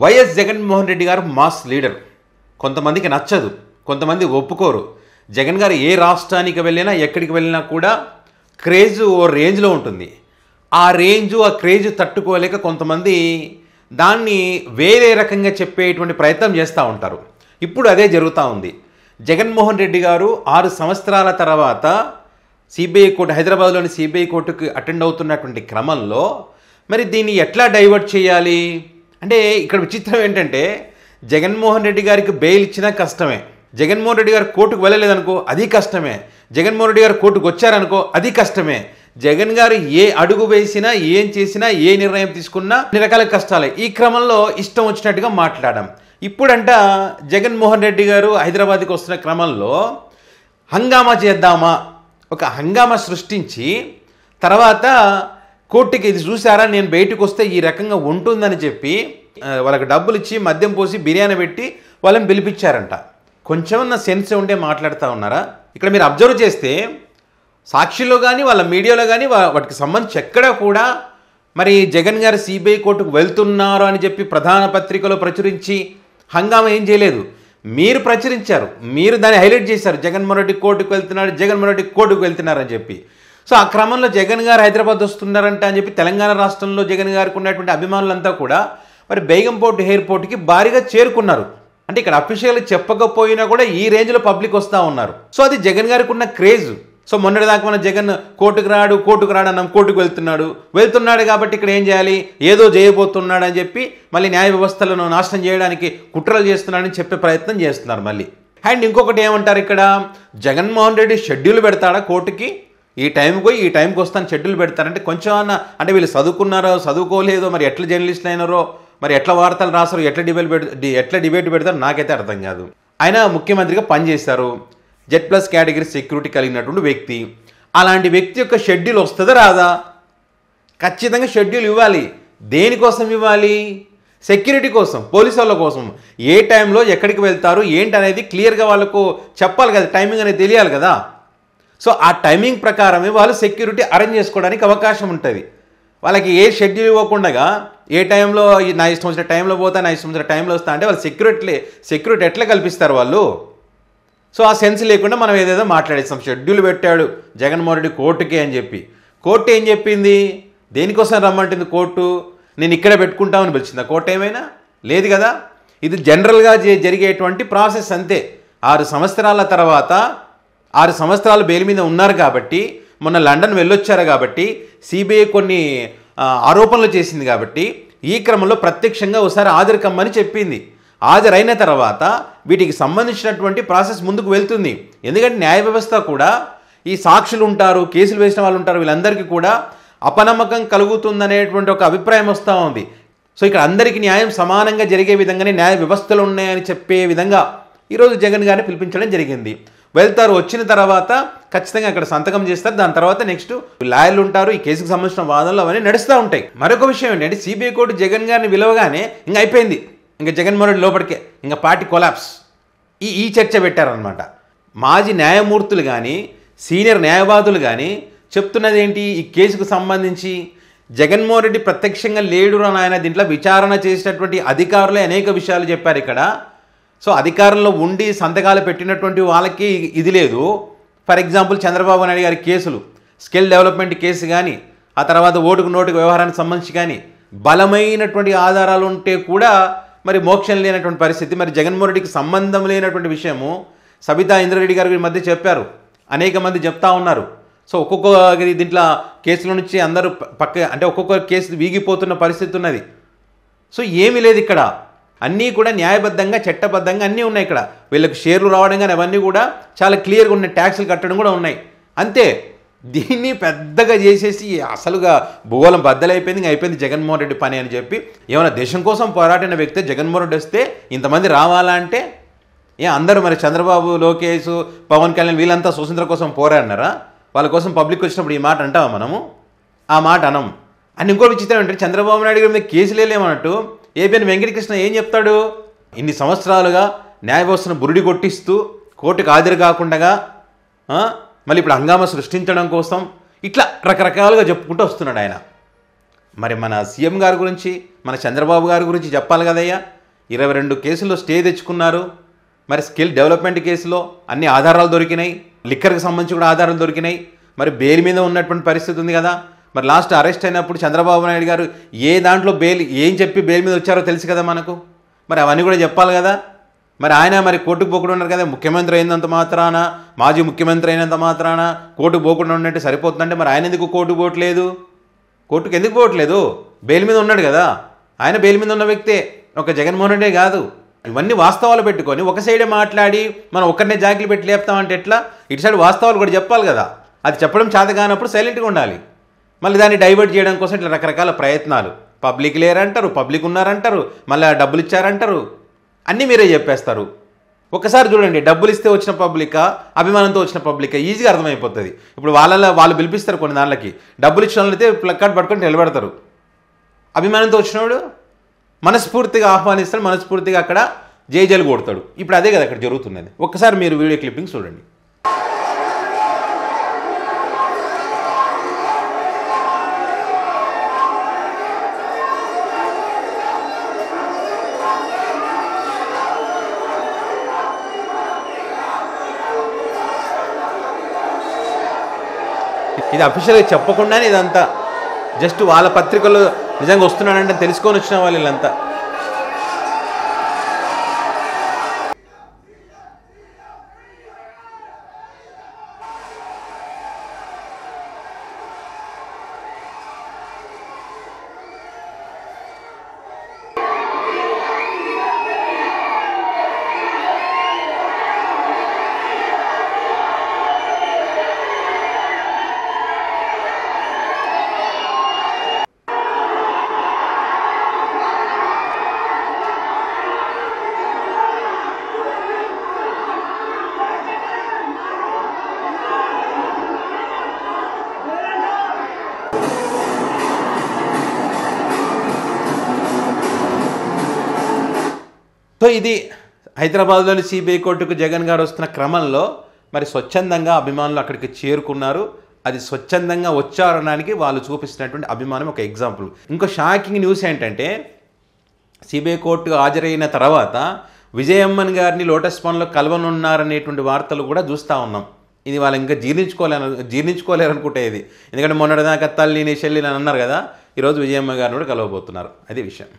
YS Jaganmohan Reddy గారు mass leader. కొంతమందికి నచ్చదు, కొంతమంది ఒప్పుకోరు. జగన్ గారు ఏ రాష్ట్రానికి వెళ్ళినా ఎక్కడికి వెళ్ళినా కూడా క్రేజ్ ఓ రేంజ్లో ఉంటుంది. ఆ రేంజు ఆ క్రేజ్ తట్టుకోలేక కొంతమంది దాన్ని వేరే రకంగా చెప్పేటువంటి ప్రయత్నం చేస్తూ ఉంటారు. ఇప్పుడు అదే జరుగుతూ ఉంది. జగన్మోహన్ రెడ్డి గారు 6 సంవత్సరాల తర్వాత సిబిఐ కోర్టు, హైదరాబాద్లోని సిబిఐ కోర్టుకు అటెండ్ అవుతున్నటువంటి క్రమంలో మరి దీన్ని ఎట్లా డైవర్ట్ చేయాలి అంటే ఇక్కడ విచిత్రం ఏంటంటే జగన్మోహన్ రెడ్డి గారికి బెయిల్ ఇచ్చినా కష్టమే, జగన్మోహన్ రెడ్డి గారు కోర్టుకు వెళ్ళలేదనుకో అది కష్టమే, జగన్మోహన్ రెడ్డి గారు కోర్టుకు వచ్చారనుకో అది కష్టమే. జగన్ గారు ఏ అడుగు వేసినా, ఏం చేసినా, ఏ నిర్ణయం తీసుకున్నా అన్ని రకాల కష్టాలే. ఈ క్రమంలో ఇష్టం వచ్చినట్టుగా మాట్లాడాం. ఇప్పుడంట జగన్మోహన్ రెడ్డి గారు హైదరాబాద్కి వస్తున్న క్రమంలో హంగామా చేద్దామా, ఒక హంగామా సృష్టించి తర్వాత కోర్టుకి ఇది చూసారా నేను బయటకు వస్తే ఈ రకంగా ఉంటుందని చెప్పి వాళ్ళకి డబ్బులు ఇచ్చి మద్యం పోసి బిర్యానీ పెట్టి వాళ్ళని పిలిపించారంట. కొంచెమన్నా సెన్స్ ఉంటే మాట్లాడుతూ ఉన్నారా? ఇక్కడ మీరు అబ్జర్వ్ చేస్తే సాక్షిలో కానీ వాళ్ళ మీడియాలో కానీ వాటికి సంబంధించి ఎక్కడ కూడా మరి జగన్ గారు సిబిఐ కోర్టుకు వెళ్తున్నారు అని చెప్పి ప్రధాన పత్రికలో ప్రచురించి హంగామా ఏం చేయలేదు. మీరు ప్రచురించారు, మీరు దాన్ని హైలైట్ చేశారు. జగన్మోహన్ రెడ్డి కోర్టుకు వెళ్తున్నాడు, జగన్మోహన్ రెడ్డి కోర్టుకు వెళ్తున్నారని చెప్పి. సో ఆ క్రమంలో జగన్ గారు హైదరాబాద్ వస్తున్నారంట అని చెప్పి తెలంగాణ రాష్ట్రంలో జగన్ గారికి ఉన్నటువంటి అభిమానులంతా కూడా మరి బేగంపేట్ ఎయిర్పోర్ట్కి భారీగా చేరుకున్నారు. అంటే ఇక్కడ అఫీషియల్గా చెప్పకపోయినా కూడా ఈ రేంజ్లో పబ్లిక్ వస్తూ ఉన్నారు. సో అది జగన్ గారికి ఉన్న క్రేజ్. సో మొన్నటిదాకా మన జగన్ కోర్టుకు రాడు అన్నాం, కోర్టుకు వెళ్తున్నాడు కాబట్టి ఇక్కడ ఏం చేయాలి, ఏదో చేయబోతున్నాడు అని చెప్పి మళ్ళీ న్యాయ వ్యవస్థలను నాశనం చేయడానికి కుట్రలు చేస్తున్నాడని చెప్పే ప్రయత్నం చేస్తున్నారు మళ్ళీ. అండ్ ఇంకొకటి ఏమంటారు, ఇక్కడ జగన్మోహన్ రెడ్డి షెడ్యూల్ పెడతాడా కోర్టుకి, ఈ టైంకి పోయి ఈ టైంకి వస్తాను షెడ్యూల్ పెడతారంటే కొంచెం అన్న అంటే వీళ్ళు చదువుకున్నారో చదువుకోలేదో, మరి ఎట్లా జర్నలిస్టులు అయినారో, మరి ఎట్లా వార్తలు రాస్తారో, ఎట్లా డిబేట్ పెడతారో నాకైతే అర్థం కాదు. ఆయన ముఖ్యమంత్రిగా పనిచేశారు, Z+ కేటగిరీ సెక్యూరిటీ కలిగినటువంటి వ్యక్తి. అలాంటి వ్యక్తి యొక్క షెడ్యూల్ వస్తుందా రాదా? ఖచ్చితంగా షెడ్యూల్ ఇవ్వాలి. దేనికోసం ఇవ్వాలి? సెక్యూరిటీ కోసం, పోలీసు వాళ్ళ కోసం. ఏ టైంలో ఎక్కడికి వెళ్తారు ఏంటి అనేది క్లియర్గా వాళ్ళకు చెప్పాలి కదా, టైమింగ్ అనేది తెలియాలి కదా. సో ఆ టైమింగ్ ప్రకారమే వాళ్ళు సెక్యూరిటీ అరేంజ్ చేసుకోవడానికి అవకాశం ఉంటుంది. వాళ్ళకి ఏ షెడ్యూల్ ఇవ్వకుండా ఏ టైంలో నా ఇష్టం వచ్చిన టైంలో పోతా, నా ఇష్టం వచ్చిన టైంలో వస్తా అంటే వాళ్ళు సెక్యూరిటీ ఎట్లా కల్పిస్తారు వాళ్ళు? సో ఆ సెన్స్ లేకుండా మనం ఏదేదో మాట్లాడేస్తాం. షెడ్యూల్ పెట్టాడు జగన్మోహన్ రెడ్డి కోర్టుకి అని చెప్పి. కోర్టు ఏం చెప్పింది? దేనికోసం రమ్మంటుంది కోర్టు? నేను ఇక్కడే పెట్టుకుంటామని పిలిచిందా కోర్టు? ఏమైనా లేదు కదా. ఇది జనరల్గా జరిగేటువంటి ప్రాసెస్ అంతే. 6 సంవత్సరాల తర్వాత 6 సంవత్సరాలు బెయిల్ మీద ఉన్నారు కాబట్టి, మొన్న లండన్ వెళ్ళొచ్చారు కాబట్టి, సిబిఐ కొన్ని ఆరోపణలు చేసింది కాబట్టి ఈ క్రమంలో ప్రత్యక్షంగా ఒకసారి హాజరు కమ్మని చెప్పింది. హాజరైన తర్వాత వీటికి సంబంధించినటువంటి ప్రాసెస్ ముందుకు వెళ్తుంది. ఎందుకంటే న్యాయ వ్యవస్థ కూడా ఈ సాక్షులు ఉంటారు, కేసులు వేసిన వాళ్ళు ఉంటారు, వీళ్ళందరికీ కూడా అపనమ్మకం కలుగుతుందనేటువంటి ఒక అభిప్రాయం వస్తూ ఉంది. సో ఇక్కడ అందరికీ న్యాయం సమానంగా జరిగే విధంగానే న్యాయ వ్యవస్థలు ఉన్నాయని చెప్పే విధంగా ఈరోజు జగన్ గారిని పిలిపించడం జరిగింది. వెళ్తారు, వచ్చిన తర్వాత ఖచ్చితంగా అక్కడ సంతకం చేస్తారు. దాని తర్వాత నెక్స్ట్ లాయర్లు ఉంటారు, ఈ కేసుకు సంబంధించిన వాదనలు అవన్నీ నడుస్తూ ఉంటాయి. మరొక విషయం ఏంటంటే సిబిఐ కోర్టు జగన్ గారిని పిలవగానే ఇంకా అయిపోయింది, ఇంకా జగన్మోహన్ రెడ్డి లోపలికే, ఇంకా పార్టీ కొలాప్స్, ఈ చర్చ పెట్టారనమాట. మాజీ న్యాయమూర్తులు కానీ సీనియర్ న్యాయవాదులు కానీ చెప్తున్నది ఏంటి, ఈ కేసుకు సంబంధించి జగన్మోహన్ రెడ్డి ప్రత్యక్షంగా లేడు అని ఆయన దీంట్లో విచారణ చేసినటువంటి అధికారులే అనేక విషయాలు చెప్పారు ఇక్కడ. సో అధికారంలో ఉండి సంతకాలు పెట్టినటువంటి వాళ్ళకి ఇది లేదు. ఫర్ ఎగ్జాంపుల్ చంద్రబాబు నాయుడు గారి కేసులు, స్కిల్ డెవలప్మెంట్ కేసు కానీ, ఆ తర్వాత ఓటుకు నోటుకు వ్యవహారానికి సంబంధించి కానీ బలమైనటువంటి ఆధారాలు ఉంటే కూడా మరి మోక్షం లేనటువంటి పరిస్థితి. మరి జగన్మోహన్ రెడ్డికి సంబంధం లేనటువంటి విషయము సబితా ఇంద్రారెడ్డి గారి మధ్య చెప్పారు, అనేక మంది చెప్తా ఉన్నారు. సో ఒక్కొక్క దీంట్లో కేసుల నుంచి అందరూ అంటే ఒక్కొక్క కేసు వీగిపోతున్న పరిస్థితి ఉన్నది. సో ఏమీ లేదు ఇక్కడ, అన్నీ కూడా న్యాయబద్ధంగా చట్టబద్ధంగా అన్నీ ఉన్నాయి. ఇక్కడ వీళ్ళకి షేర్లు రావడం కానీ అవన్నీ కూడా చాలా క్లియర్గా ఉన్నాయి, ట్యాక్సులు కట్టడం కూడా ఉన్నాయి. అంతే. దీన్ని పెద్దగా చేసేసి అసలుగా భూగోళం బద్దలైపోయింది, ఇంకా అయిపోయింది జగన్మోహన్ రెడ్డి పని అని చెప్పి. ఏమైనా దేశం కోసం పోరాడిన వ్యక్తి జగన్మోహన్ రెడ్డి వస్తే ఇంతమంది రావాలా అంటే అందరూ మరి చంద్రబాబు, లోకేష్, పవన్ కళ్యాణ్ వీళ్ళంతా స్వతంత్ర కోసం పోరాడినారా? వాళ్ళ కోసం పబ్లిక్ వచ్చినప్పుడు ఈ మాట అంటావా మనము? ఆ మాట అనం. అని ఇంకో విచిత్రం ఏంటంటే చంద్రబాబు నాయుడు గారి మీద కేసులు లేమన్నట్టు ఏపీఎన్ వెంకటకృష్ణ ఏం చెప్తాడు, ఇన్ని సంవత్సరాలుగా న్యాయ వ్యవస్థను బురిడి కొట్టిస్తూ కోర్టుకు హాజరు కాకుండా మళ్ళీ ఇప్పుడు హంగామా సృష్టించడం కోసం ఇట్లా రకరకాలుగా చెప్పుకుంటూ వస్తున్నాడు ఆయన. మరి మన సీఎం గారి గురించి, మన చంద్రబాబు గారి గురించి చెప్పాలి కదయ్యా. 22 కేసుల్లో స్టే తెచ్చుకున్నారు. మరి స్కిల్ డెవలప్మెంట్ కేసులో అన్ని ఆధారాలు దొరికినాయి, లిక్కర్కి సంబంధించి కూడా ఆధారాలు దొరికినాయి. మరి బెయిల్ మీద ఉన్నటువంటి పరిస్థితి ఉంది కదా. మరి లాస్ట్ అరెస్ట్ అయినప్పుడు చంద్రబాబు నాయుడు గారు ఏ దాంట్లో బెయిల్ ఏం చెప్పి బెయిల్ మీద వచ్చారో తెలుసు కదా మనకు. మరి అవన్నీ కూడా చెప్పాలి కదా. మరి ఆయన మరి కోర్టుకు పోకుండా ఉన్నారు కదా. ముఖ్యమంత్రి అయినంత మాత్రాన, మాజీ ముఖ్యమంత్రి అయినంత మాత్రాన కోర్టుకు పోకుండా ఉన్నట్టు సరిపోతుందంటే మరి ఆయన ఎందుకు కోర్టుకు పోవట్లేదు? కోర్టుకు ఎందుకు పోవట్లేదు? బెయిల్ మీద ఉన్నాడు కదా. ఆయన బెయిల్ మీద ఉన్న వ్యక్తే, ఒక జగన్మోహన్ రెడ్డే కాదు. ఇవన్నీ వాస్తవాలు పెట్టుకొని ఒక సైడే మాట్లాడి మనం ఒక్కరినే జాకిలు పెట్టి లేపుతామంటే ఎట్లా? ఇటు సైడ్ వాస్తవాలు కూడా చెప్పాలి కదా. అది చెప్పడం చేత కానప్పుడు సైలెంట్గా ఉండాలి. మళ్ళీ దాన్ని డైవర్ట్ చేయడం కోసం ఇట్లా రకరకాల ప్రయత్నాలు. పబ్లిక్ లేరంటారు, పబ్లిక్ ఉన్నారంటారు, మళ్ళీ డబ్బులు ఇచ్చారంటారు, అన్నీ మీరే చెప్పేస్తారు. ఒకసారి చూడండి, డబ్బులు ఇస్తే వచ్చిన పబ్లికా, అభిమానంతో వచ్చిన పబ్లికా ఈజీగా అర్థమైపోతుంది. ఇప్పుడు వాళ్ళు పిలిపిస్తారు కొన్ని దానిలకి, డబ్బులు ఇచ్చిన వాళ్ళైతే ప్లక్కార్డ్ పట్టుకొని నిలబెడతారు. అభిమానంతో వచ్చినవాడు మనస్ఫూర్తిగా ఆహ్వానిస్తాడు, మనస్ఫూర్తిగా అక్కడ జైలు కొడతాడు. ఇప్పుడు అదే కదా అక్కడ జరుగుతున్నది. ఒక్కసారి మీరు వీడియో క్లిప్పింగ్ చూడండి. ఇది అఫీషియల్గా చెప్పకుండానే ఇదంతా జస్ట్ వాళ్ళ పత్రికలు నిజంగా వస్తున్నాడంటే తెలుసుకొని వచ్చిన వాళ్ళు వీళ్ళంతా. సో ఇది హైదరాబాద్లోని సిబిఐ కోర్టుకు జగన్ గారు వస్తున్న క్రమంలో మరి స్వచ్ఛందంగా అభిమానులు అక్కడికి చేరుకున్నారు. అది స్వచ్ఛందంగా వచ్చారనడానికి వాళ్ళు చూపిస్తున్నటువంటి అభిమానం ఒక ఎగ్జాంపుల్. ఇంకో షాకింగ్ న్యూస్ ఏంటంటే, సిబిఐ కోర్టుకు హాజరైన తర్వాత విజయమ్మన్ గారిని లోటస్ పాండ్లో కలవనున్నారనేటువంటి వార్తలు కూడా చూస్తూ ఉన్నాం. ఇది వాళ్ళు ఇంకా జీర్ణించుకోలేరు అనుకుంటే ఇది. ఎందుకంటే మొన్నటిదాకా తల్లిని చెల్లిని అని అన్నారు కదా, ఈరోజు విజయమ్మ గారిని కూడా కలవబోతున్నారు. అది విషయం.